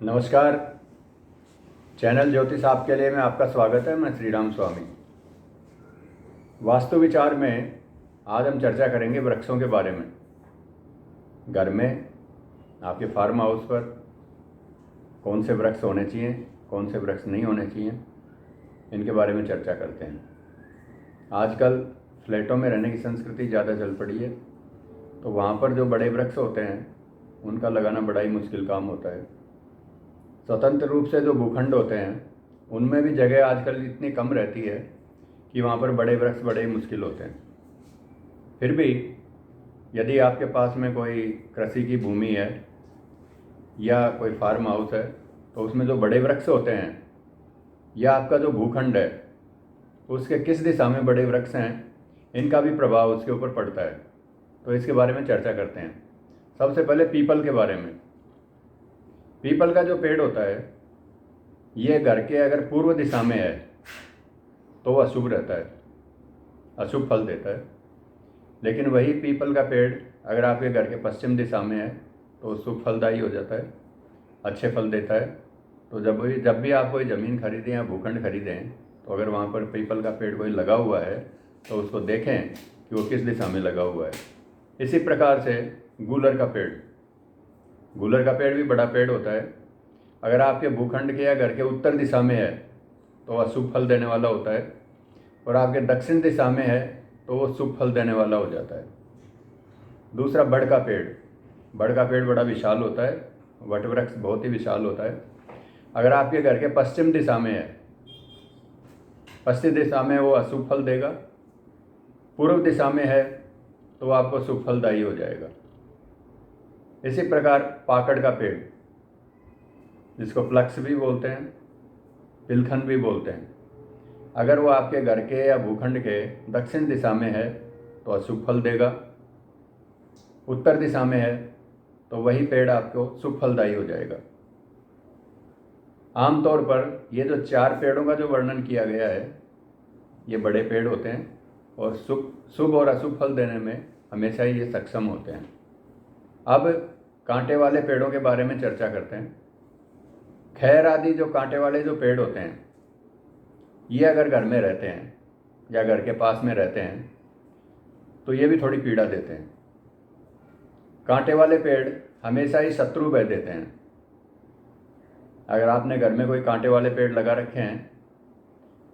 नमस्कार। चैनल ज्योतिष आपके लिए में आपका स्वागत है। मैं श्री राम स्वामी। वास्तु विचार में आज हम चर्चा करेंगे वृक्षों के बारे में। घर में आपके फार्म हाउस पर कौन से वृक्ष होने चाहिए, कौन से वृक्ष नहीं होने चाहिए, इनके बारे में चर्चा करते हैं। आजकल फ्लैटों में रहने की संस्कृति ज़्यादा चल पड़ी है, तो वहाँ पर जो बड़े वृक्ष होते हैं उनका लगाना बड़ा ही मुश्किल काम होता है। स्वतंत्र रूप से जो भूखंड होते हैं उनमें भी जगह आजकल इतनी कम रहती है कि वहाँ पर बड़े वृक्ष बड़े ही मुश्किल होते हैं। फिर भी यदि आपके पास में कोई कृषि की भूमि है या कोई फार्म हाउस है, तो उसमें जो बड़े वृक्ष होते हैं या आपका जो भूखंड है उसके किस दिशा में बड़े वृक्ष हैं, इनका भी प्रभाव उसके ऊपर पड़ता है। तो इसके बारे में चर्चा करते हैं। सबसे पहले पीपल के बारे में। पीपल का जो पेड़ होता है ये घर के अगर पूर्व दिशा में है तो वह अशुभ रहता है, अशुभ फल देता है। लेकिन वही पीपल का पेड़ अगर आपके घर के पश्चिम दिशा में है तो शुभ फलदायी हो जाता है, अच्छे फल देता है। तो जब भी आप कोई ज़मीन खरीदें या भूखंड खरीदें, तो अगर वहाँ पर पीपल का पेड़ कोई लगा हुआ है तो उसको देखें कि वो किस दिशा में लगा हुआ है। इसी प्रकार से गूलर का पेड़ भी बड़ा पेड़ होता है। अगर आपके भूखंड के या घर के उत्तर दिशा में है तो वह शुभ फल देने वाला होता है, और आपके दक्षिण दिशा में है तो वो शुभ फल देने वाला हो जाता है। दूसरा बड़ का पेड़ बड़ा विशाल होता है, वट वृक्ष बहुत ही विशाल होता है। अगर आपके घर के पश्चिम दिशा में है, पश्चिम दिशा में वो अशुभ फल देगा, पूर्व दिशा में है तो आपको शुभ फलदायी हो जाएगा। इसी प्रकार पाकड़ का पेड़, जिसको प्लक्स भी बोलते हैं, पिलखन भी बोलते हैं, अगर वो आपके घर के या भूखंड के दक्षिण दिशा में है तो अशुभ फल देगा, उत्तर दिशा में है तो वही पेड़ आपको शुभ फलदायी हो जाएगा। आमतौर पर ये जो 4 पेड़ों का जो वर्णन किया गया है ये बड़े पेड़ होते हैं और शुभ और अशुभ फल देने में हमेशा ही ये सक्षम होते हैं। अब कांटे वाले पेड़ों के बारे में चर्चा करते हैं। खैर आदि जो कांटे वाले जो पेड़ होते हैं ये अगर घर में रहते हैं या घर के पास में रहते हैं तो ये भी थोड़ी पीड़ा देते हैं। कांटे वाले पेड़ हमेशा ही शत्रु बह देते हैं। अगर आपने घर में कोई कांटे वाले पेड़ लगा रखे हैं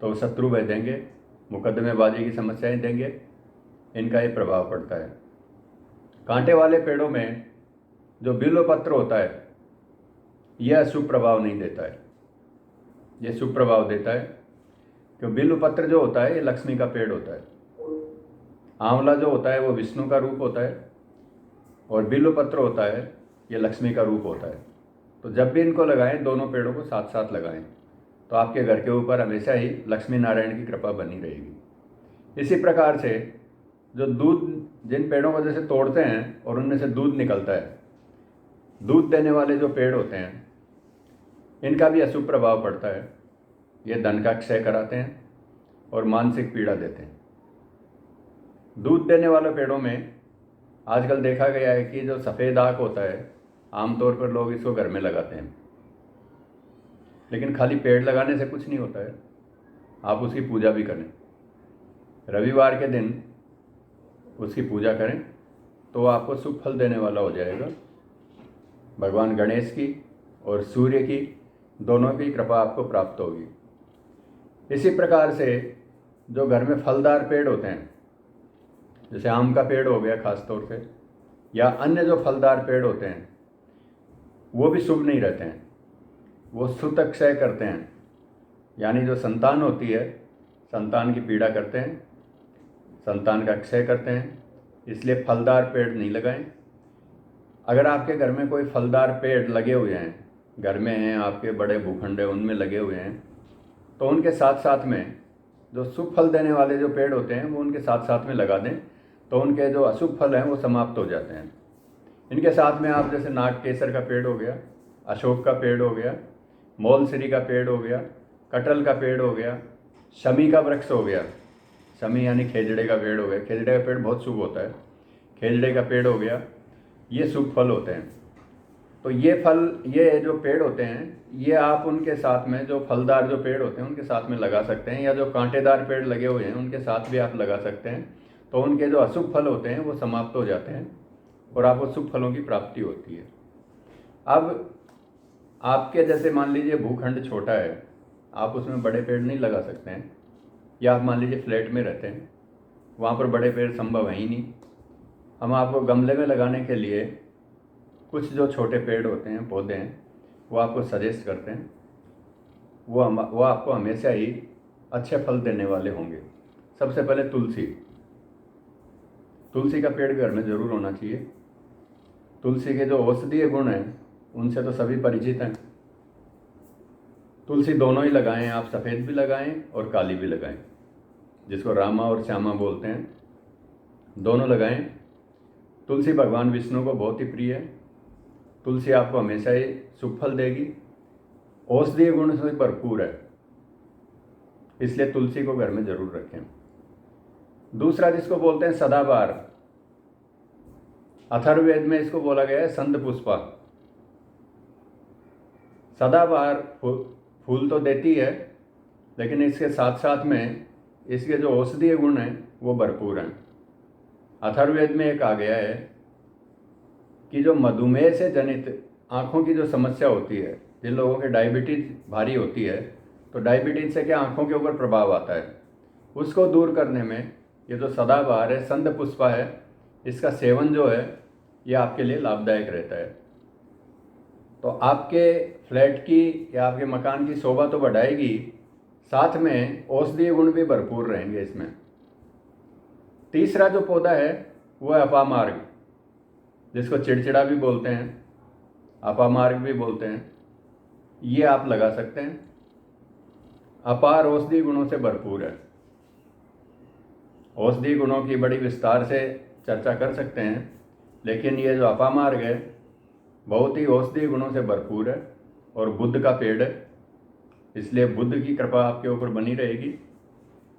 तो शत्रु बह देंगे, मुकदमेबाजी की समस्याएं देंगे, इनका ये प्रभाव पड़ता है। कांटे वाले पेड़ों में जो बिल्वपत्र होता है यह शुभ प्रभाव नहीं देता है, ये शुभ प्रभाव देता है। क्यों? बिल्वपत्र जो होता है ये लक्ष्मी का पेड़ होता है। आंवला जो होता है वो विष्णु का रूप होता है, और बिल्वपत्र होता है ये लक्ष्मी का रूप होता है। तो जब भी इनको लगाएं, दोनों पेड़ों को साथ साथ लगाएं, तो आपके घर के ऊपर हमेशा ही लक्ष्मी नारायण की कृपा बनी रहेगी। इसी प्रकार से जो दूध, जिन पेड़ों को जैसे तोड़ते हैं और उनमें से दूध निकलता है, दूध देने वाले जो पेड़ होते हैं इनका भी अशुभ प्रभाव पड़ता है। ये धन का क्षय कराते हैं और मानसिक पीड़ा देते हैं। दूध देने वाले पेड़ों में आजकल देखा गया है कि जो सफ़ेद आक होता है, आमतौर पर लोग इसको घर में लगाते हैं, लेकिन खाली पेड़ लगाने से कुछ नहीं होता है, आप उसकी पूजा भी करें। रविवार के दिन उसकी पूजा करें तो आपको शुभ फल देने वाला हो जाएगा। भगवान गणेश की और सूर्य की दोनों की कृपा आपको प्राप्त होगी। इसी प्रकार से जो घर में फलदार पेड़ होते हैं, जैसे आम का पेड़ हो गया खास तौर से, या अन्य जो फलदार पेड़ होते हैं, वो भी शुभ नहीं रहते हैं। वो सुत क्षय करते हैं, यानी जो संतान होती है, संतान की पीड़ा करते हैं, संतान का क्षय करते हैं। इसलिए फलदार पेड़ नहीं लगाएं। अगर आपके घर में कोई फलदार पेड़ लगे हुए हैं, घर में हैं, आपके बड़े भूखंड है उनमें लगे हुए हैं, तो उनके साथ साथ में जो शुभ फल देने वाले जो पेड़ होते हैं वो उनके साथ साथ में लगा दें, तो उनके जो अशुभ फल हैं वो समाप्त हो जाते हैं। इनके साथ में आप जैसे नाग केसर का पेड़ हो गया, अशोक का पेड़ हो गया, मोलसिरी का पेड़ हो गया, कटहल का पेड़ हो गया, शमी का वृक्ष हो गया, शमी यानी खेजड़े का पेड़ हो गया, खेजड़े का पेड़ बहुत शुभ होता है, खेजड़े का पेड़ हो गया, ये शुभ फल होते हैं। तो ये जो पेड़ होते हैं, ये आप उनके साथ में जो फलदार जो पेड़ होते हैं उनके साथ में लगा सकते हैं, या जो कांटेदार पेड़ लगे हुए हैं उनके साथ भी आप लगा सकते हैं। तो उनके जो अशुभ फल होते हैं वो समाप्त हो जाते हैं और आपको शुभ फलों की प्राप्ति होती है। अब आपके जैसे मान लीजिए भूखंड छोटा है, आप उसमें बड़े पेड़ नहीं लगा सकते हैं, या आप मान लीजिए फ्लैट में रहते हैं, वहाँ पर बड़े पेड़ संभव है ही नहीं। हम आपको गमले में लगाने के लिए कुछ जो छोटे पेड़ होते हैं, पौधे हैं, वो आपको सजेस्ट करते हैं। वो आपको हमेशा ही अच्छे फल देने वाले होंगे। सबसे पहले तुलसी का पेड़ घर में ज़रूर होना चाहिए। तुलसी के जो औषधीय गुण हैं उनसे तो सभी परिचित हैं। तुलसी दोनों ही लगाएं, आप सफ़ेद भी लगाएं और काली भी लगाएं, जिसको रामा और श्यामा बोलते हैं, दोनों लगाएं। तुलसी भगवान विष्णु को बहुत ही प्रिय है। तुलसी आपको हमेशा ही शुभ फल देगी, औषधीय गुण से भरपूर है, इसलिए तुलसी को घर में जरूर रखें। दूसरा जिसको बोलते हैं सदाबहार, अथर्ववेद में इसको बोला गया है संद पुष्पा। सदाबहार फूल तो देती है, लेकिन इसके साथ साथ में इसके जो औषधीय गुण हैं वो भरपूर हैं। अथर्ववेद में एक आ गया है कि जो मधुमेह से जनित आँखों की जो समस्या होती है, जिन लोगों के डायबिटीज़ भारी होती है, तो डायबिटीज़ से क्या आँखों के ऊपर प्रभाव आता है, उसको दूर करने में ये जो सदाबहार है, संद पुष्पा है, इसका सेवन जो है ये आपके लिए लाभदायक रहता है। तो आपके फ्लैट की या आपके मकान की शोभा तो बढ़ाएगी, साथ में औषधीय गुण भी भरपूर रहेंगे इसमें। तीसरा जो पौधा है वो है अपामार्ग, जिसको चिड़चिड़ा भी बोलते हैं, अपामार्ग भी बोलते हैं। ये आप लगा सकते हैं, अपार औषधीय गुणों से भरपूर है। औषधीय गुणों की बड़ी विस्तार से चर्चा कर सकते हैं, लेकिन ये जो अपामार्ग है बहुत ही औषधीय गुणों से भरपूर है और बुद्ध का पेड़ है, इसलिए बुद्ध की कृपा आपके ऊपर बनी रहेगी।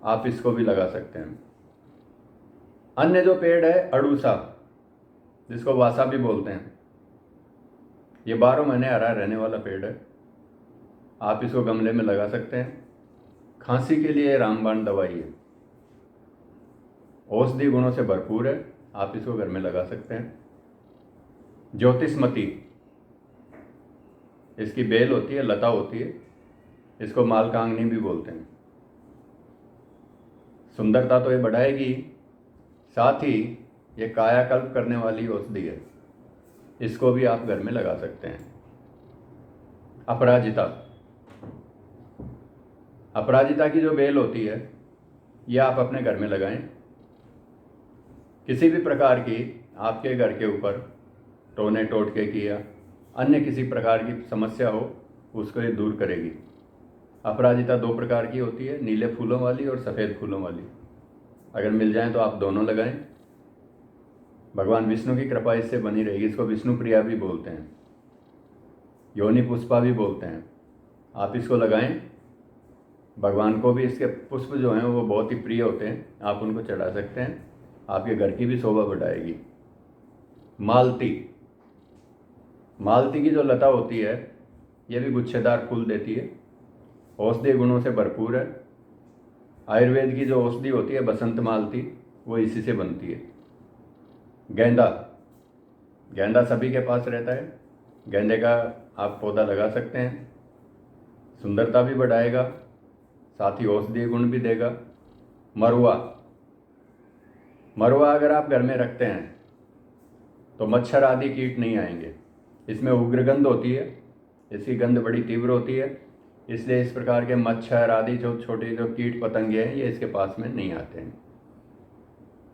आप इसको भी लगा सकते हैं। अन्य जो पेड़ है अड़ूसा, जिसको वासा भी बोलते हैं, ये 12 महीने हरा रहने वाला पेड़ है। आप इसको गमले में लगा सकते हैं। खांसी के लिए रामबाण दवाई है, औषधि गुणों से भरपूर है, आप इसको घर में लगा सकते हैं। ज्योतिषमती, इसकी बेल होती है, लता होती है, इसको मालकांगनी भी बोलते हैं। सुंदरता तो ये बढ़ाएगी, साथ ही ये कायाकल्प करने वाली औषधि है, इसको भी आप घर में लगा सकते हैं। अपराजिता, अपराजिता की जो बेल होती है ये आप अपने घर में लगाएं। किसी भी प्रकार की आपके घर के ऊपर टोने टोटके की या अन्य किसी प्रकार की समस्या हो, उसको ये दूर करेगी। अपराजिता 2 प्रकार की होती है, नीले फूलों वाली और सफ़ेद फूलों वाली। अगर मिल जाए तो आप दोनों लगाएं, भगवान विष्णु की कृपा इससे बनी रहेगी। इसको विष्णु प्रिया भी बोलते हैं, योनि पुष्पा भी बोलते हैं। आप इसको लगाएं, भगवान को भी इसके पुष्प जो हैं वो बहुत ही प्रिय होते हैं, आप उनको चढ़ा सकते हैं, आपके घर की भी शोभा बढ़ाएगी। मालती, मालती की जो लता होती है ये भी गुच्छेदार फूल देती है, औषधीय गुणों से भरपूर है। आयुर्वेद की जो औषधि होती है बसंत मालती, वो इसी से बनती है। गेंदा, गेंदा सभी के पास रहता है, गेंदे का आप पौधा लगा सकते हैं, सुंदरता भी बढ़ाएगा, साथ ही औषधीय गुण भी देगा। मरुआ, मरुआ अगर आप घर में रखते हैं तो मच्छर आदि कीट नहीं आएंगे। इसमें उग्र गंध होती है, इसकी गंध बड़ी तीव्र होती है, इसलिए इस प्रकार के मच्छर आदि जो छोटे जो कीट पतंगे हैं ये इसके पास में नहीं आते हैं।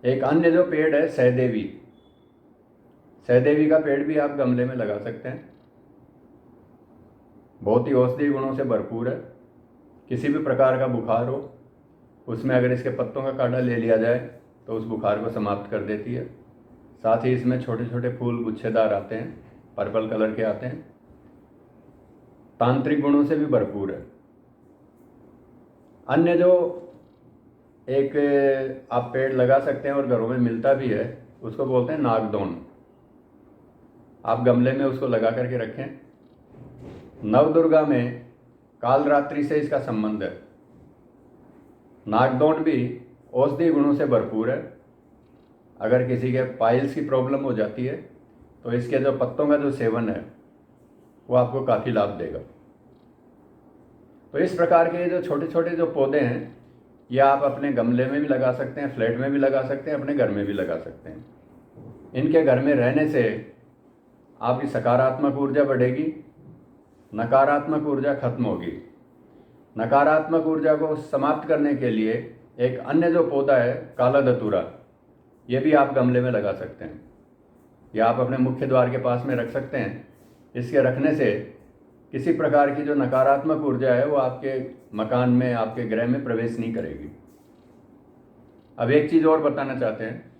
एक अन्य जो पेड़ है सहदेवी, सहदेवी का पेड़ भी आप गमले में लगा सकते हैं, बहुत ही औषधीय गुणों से भरपूर है। किसी भी प्रकार का बुखार हो, उसमें अगर इसके पत्तों का काढ़ा ले लिया जाए तो उस बुखार को समाप्त कर देती है। साथ ही इसमें छोटे छोटे फूल गुच्छेदार आते हैं, पर्पल कलर के आते हैं, तांत्रिक गुणों से भी भरपूर है। अन्य जो एक आप पेड़ लगा सकते हैं और घरों में मिलता भी है, उसको बोलते हैं नागदौन। आप गमले में उसको लगा करके रखें। नवदुर्गा में कालरात्रि से इसका संबंध है। नागदौड़ भी औषधि गुणों से भरपूर है। अगर किसी के पाइल्स की प्रॉब्लम हो जाती है तो इसके जो पत्तों का जो सेवन है वो आपको काफ़ी लाभ देगा। तो इस प्रकार के जो छोटे छोटे जो पौधे हैं ये आप अपने गमले में भी लगा सकते हैं, फ्लैट में भी लगा सकते हैं, अपने घर में भी लगा सकते हैं। इनके घर में रहने से आपकी सकारात्मक ऊर्जा बढ़ेगी, नकारात्मक ऊर्जा खत्म होगी। नकारात्मक ऊर्जा को समाप्त करने के लिए एक अन्य जो पौधा है काला धतूरा, ये भी आप गमले में लगा सकते हैं या आप अपने मुख्य द्वार के पास में रख सकते हैं। इसके रखने से किसी प्रकार की जो नकारात्मक ऊर्जा है वो आपके मकान में, आपके गृह में प्रवेश नहीं करेगी। अब एक चीज़ और बताना चाहते हैं,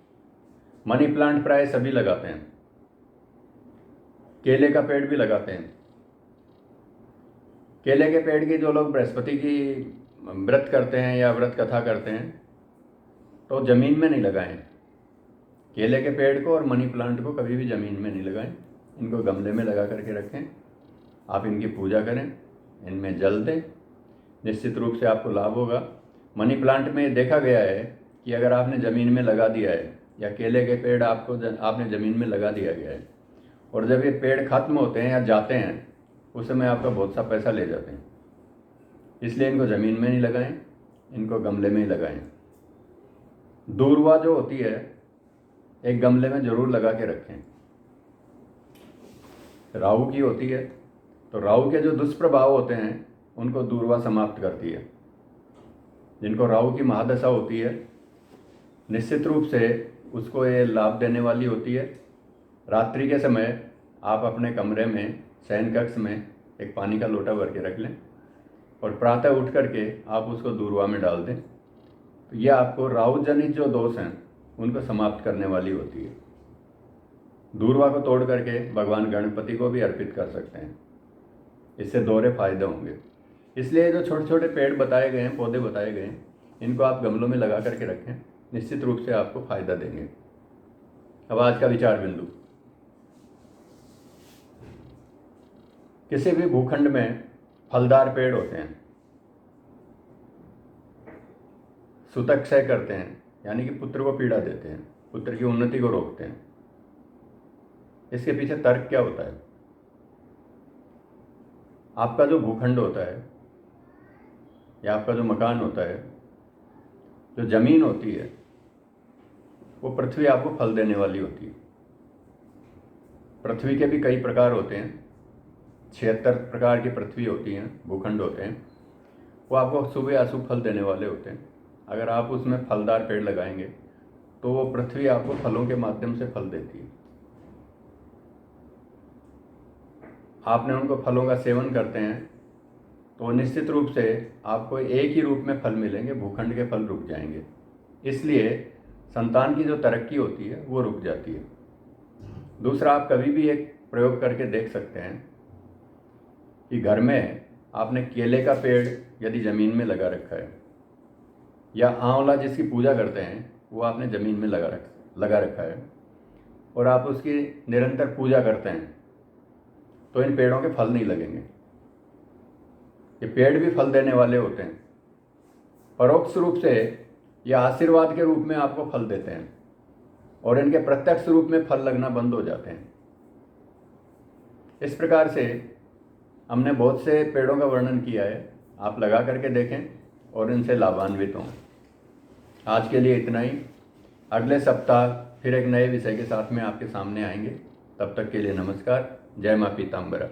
मनी प्लांट प्राय सभी लगाते हैं, केले का पेड़ भी लगाते हैं। केले के पेड़ की जो लोग बृहस्पति की व्रत करते हैं या व्रत कथा करते हैं तो ज़मीन में नहीं लगाएं। केले के पेड़ को और मनी प्लांट को कभी भी ज़मीन में नहीं लगाएं, इनको गमले में लगा करके रखें। आप इनकी पूजा करें, इनमें जल दें, निश्चित रूप से आपको लाभ होगा। मनी प्लांट में देखा गया है कि अगर आपने ज़मीन में लगा दिया है या केले के पेड़ आपने ज़मीन में लगा दिया गया है और जब ये पेड़ खत्म होते हैं या जाते हैं उस समय आपका बहुत सा पैसा ले जाते हैं। इसलिए इनको ज़मीन में नहीं लगाएं, इनको गमले में ही लगाएं। दूर्वा जो होती है एक गमले में ज़रूर लगा के रखें। राहु की होती है तो राहु के जो दुष्प्रभाव होते हैं उनको दूर्वा समाप्त करती है। जिनको राहु की महादशा होती है निश्चित रूप से उसको ये लाभ देने वाली होती है। रात्रि के समय आप अपने कमरे में शयन कक्ष में एक पानी का लोटा भर के रख लें और प्रातः उठ करके आप उसको दूर्वा में डाल दें, तो यह आपको राहु जनित जो दोष हैं उनको समाप्त करने वाली होती है। दूर्वा को तोड़ करके भगवान गणपति को भी अर्पित कर सकते हैं, इससे दोहरे फायदे होंगे। इसलिए जो छोटे छोटे पेड़ बताए गए हैं, पौधे बताए गए हैं, इनको आप गमलों में लगा करके रखें, निश्चित रूप से आपको फायदा देंगे। अब आज का विचार बिंदु, किसी भी भूखंड में फलदार पेड़ होते हैं, सुतक्षय करते हैं, यानी कि पुत्र को पीड़ा देते हैं, पुत्र की उन्नति को रोकते हैं। इसके पीछे तर्क क्या होता है? आपका जो भूखंड होता है या आपका जो मकान होता है, जो जमीन होती है, वो पृथ्वी आपको फल देने वाली होती है। पृथ्वी के भी कई प्रकार होते हैं, 76 प्रकार की पृथ्वी होती हैं, भूखंड होते हैं। वो आपको शुभ या अशुभ फल देने वाले होते हैं। अगर आप उसमें फलदार पेड़ लगाएंगे तो वो पृथ्वी आपको फलों के माध्यम से फल देती है। आपने उनको फलों का सेवन करते हैं तो निश्चित रूप से आपको एक ही रूप में फल मिलेंगे, भूखंड के फल रुक जाएंगे। इसलिए संतान की जो तरक्की होती है वो रुक जाती है। दूसरा, आप कभी भी एक प्रयोग करके देख सकते हैं कि घर में आपने केले का पेड़ यदि ज़मीन में लगा रखा है या आंवला जिसकी पूजा करते हैं वो आपने ज़मीन में लगा रखा है और आप उसकी निरंतर पूजा करते हैं, तो इन पेड़ों के फल नहीं लगेंगे। ये पेड़ भी फल देने वाले होते हैं, परोक्ष रूप से ये आशीर्वाद के रूप में आपको फल देते हैं और इनके प्रत्यक्ष रूप में फल लगना बंद हो जाते हैं। इस प्रकार से हमने बहुत से पेड़ों का वर्णन किया है, आप लगा करके देखें और इनसे लाभान्वित हों। आज के लिए इतना ही। अगले सप्ताह फिर एक नए विषय के साथ में आपके सामने आएंगे। तब तक के लिए नमस्कार। जय माँ पीताम्बरा।